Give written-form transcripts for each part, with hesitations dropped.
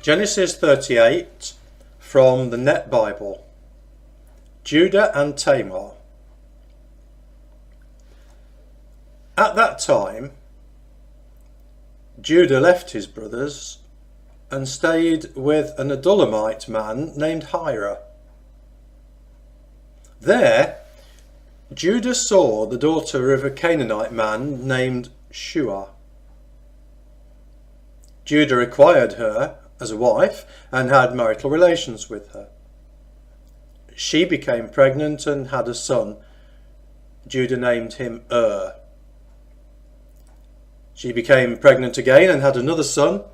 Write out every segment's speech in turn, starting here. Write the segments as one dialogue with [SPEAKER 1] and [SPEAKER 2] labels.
[SPEAKER 1] Genesis 38 from the Net Bible. Judah and Tamar. At that time, Judah left his brothers and stayed with an Adullamite man named Hira. There, Judah saw the daughter of a Canaanite man named Shua. Judah acquired her as a wife and had marital relations with her. She became pregnant and had a son. Judah named him She became pregnant again and had another son,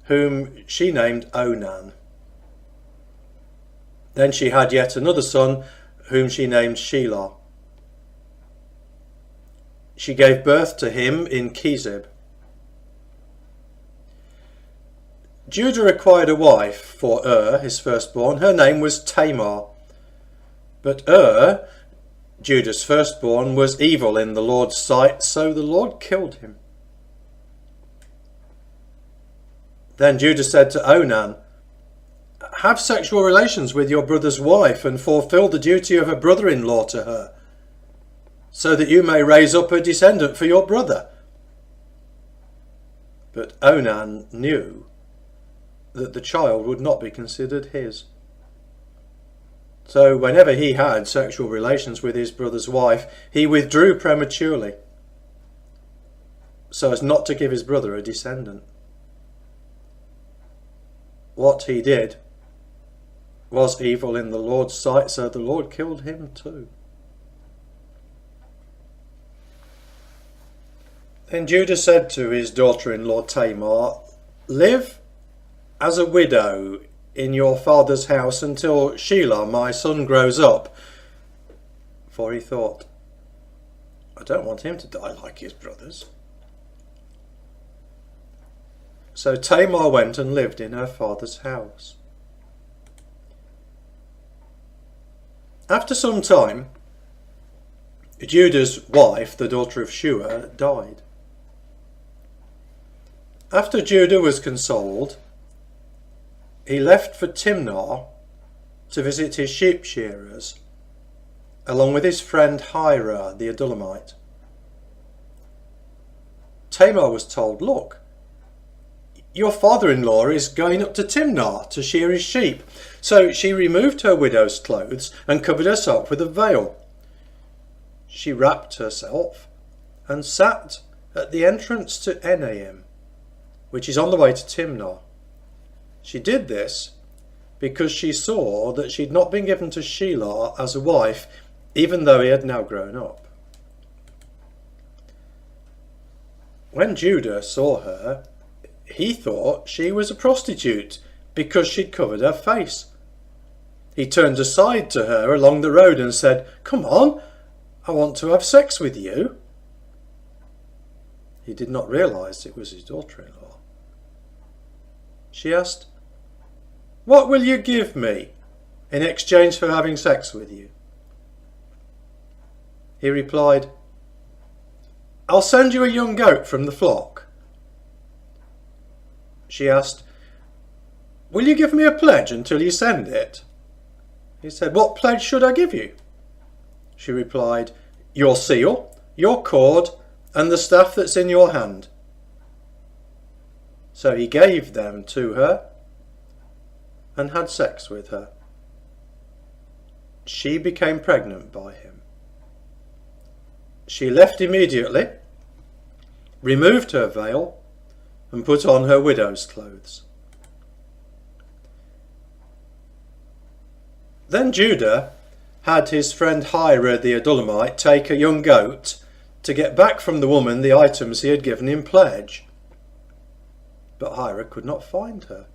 [SPEAKER 1] whom she named Onan. Then she had yet another son, whom she named Shelah. She gave birth to him in Kezib. Judah acquired a wife for his firstborn. Her name was Tamar. But Judah's firstborn, was evil in the Lord's sight, so the Lord killed him. Then Judah said to Onan, "Have sexual relations with your brother's wife and fulfill the duty of a brother-in-law to her, so that you may raise up a descendant for your brother." But Onan knew that the child would not be considered his. So whenever he had sexual relations with his brother's wife, he withdrew prematurely, so as not to give his brother a descendant. What he did was evil in the Lord's sight, so the Lord killed him too. Then Judah said to his daughter-in-law Tamar, "Live as a widow in your father's house until Shelah, my son, grows up." For he thought, "I don't want him to die like his brothers." So Tamar went and lived in her father's house. After some time, Judah's wife, the daughter of Shua, died. After Judah was consoled, he left for Timnah to visit his sheep shearers, along with his friend Hira the Adullamite. Tamar was told, "Look, your father-in-law is going up to Timnah to shear his sheep." So she removed her widow's clothes and covered herself with a veil. She wrapped herself and sat at the entrance to Enaim, which is on the way to Timnah. She did this because she saw that she had not been given to Shelah as a wife, even though he had now grown up. When Judah saw her, he thought she was a prostitute because she'd covered her face. He turned aside to her along the road and said, "Come on, I want to have sex with you." He did not realize it was his daughter-in-law. She asked, "What will you give me in exchange for having sex with you?" He replied, "I'll send you a young goat from the flock." She asked, "Will you give me a pledge until you send it?" He said, "What pledge should I give you?" She replied, "Your seal, your cord, and the staff that's in your hand." So he gave them to her and had sex with her. She became pregnant by him. She left immediately, removed her veil, and put on her widow's clothes. Then Judah had his friend Hira the Adullamite take a young goat to get back from the woman the items he had given in pledge. But Hira could not find her.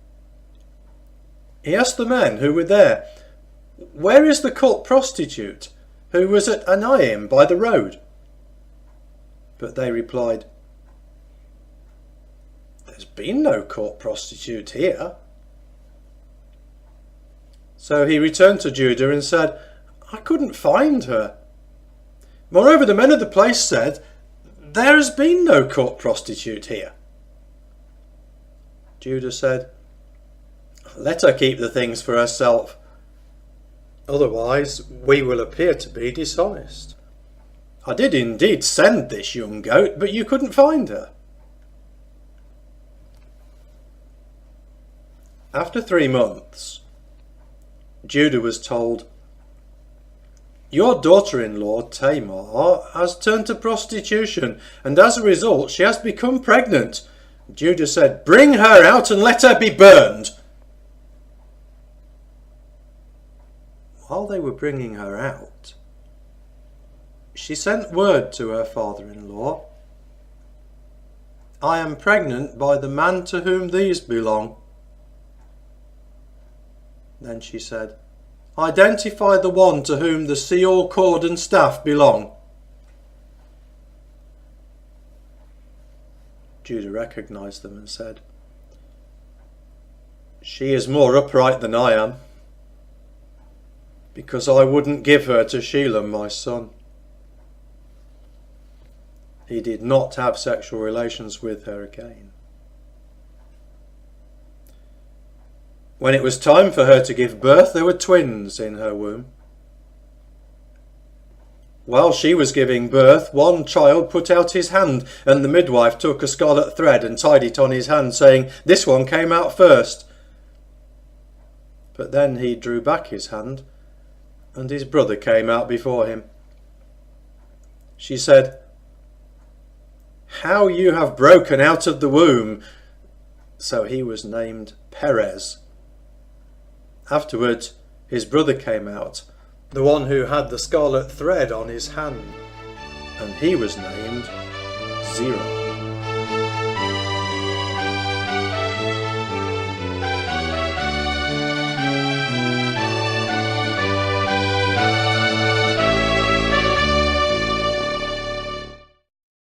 [SPEAKER 1] He asked the men who were there, "Where is the cult prostitute who was at Enaim by the road?" But they replied, "There's been no court prostitute here." So he returned to Judah and said, "I couldn't find her. Moreover, the men of the place said, 'There has been no court prostitute here.'" Judah said, Let her keep the things for herself. Otherwise, we will appear to be dishonest. I did indeed send this young goat, but you couldn't find her. After 3 months, Judah was told, "Your daughter-in-law, Tamar, has turned to prostitution, and as a result she has become pregnant." Judah said, "Bring her out and let her be burned." While they were bringing her out, she sent word to her father-in-law, "I am pregnant by the man to whom these belong." Then she said, "Identify the one to whom the seal, cord and staff belong." Judah recognized them and said, "She is more upright than I am, because I wouldn't give her to Shelah, my son." He did not have sexual relations with her again. When it was time for her to give birth, there were twins in her womb. While she was giving birth, one child put out his hand, and the midwife took a scarlet thread and tied it on his hand, saying, "This one came out first." But then he drew back his hand, and his brother came out before him. She said, "How you have broken out of the womb!" So he was named Perez. Afterwards, his brother came out, the one who had the scarlet thread on his hand, and he was named Zerah.